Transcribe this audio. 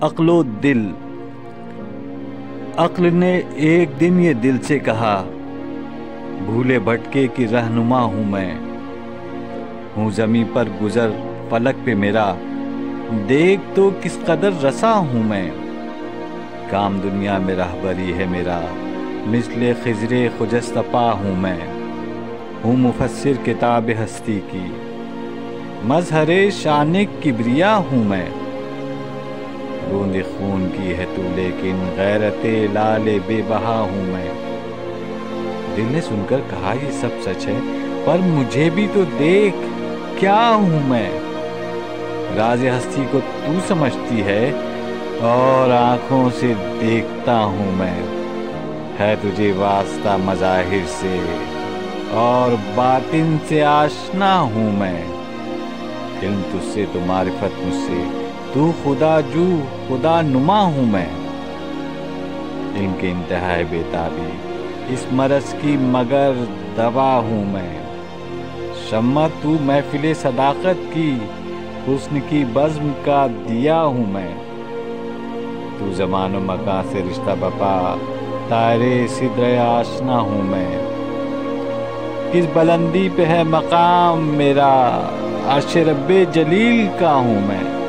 عقل و دل۔ عقل نے ایک دن یہ دل سے کہا، بھولے بھٹکے کی رہنما ہوں میں، ہوں زمیں پر گزر فلک پہ میرا، دیکھ تو کس قدر رسا ہوں میں۔ کام دنیا میں رہبری ہے میرا، مثل خضر خجست پا ہوں میں، ہوں مفسر کتاب ہستی کی، مظہر شان کبریا ہوں میں۔ بوند خون کی ہے تو لیکن غیرت لال بے بہا ہوں میں۔ دل نے سن کر کہا یہ سب سچ ہے، پر مجھے بھی تو دیکھ کیا ہوں میں۔ راز ہستی کو تو سمجھتی ہے اور آنکھوں سے دیکھتا ہوں میں، ہے تجھے واسطہ مظاہر سے اور باطن سے آشنا ہوں میں۔ علم تجھ سے تو معرفت مجھ سے، تو خدا جو خدا نما ہوں میں۔ علم کے انتہائی بے تابی، اس مرض کی مگر دوا ہوں میں۔ شمع تو محفل صداقت کی، حسن کی بزم کا دیا ہوں میں۔ تو زمان و مکان سے رشتہ بپا، طائر سدر آشنا ہوں میں۔ کس بلندی پہ ہے مقام میرا، عرش رب جلیل کا ہوں میں۔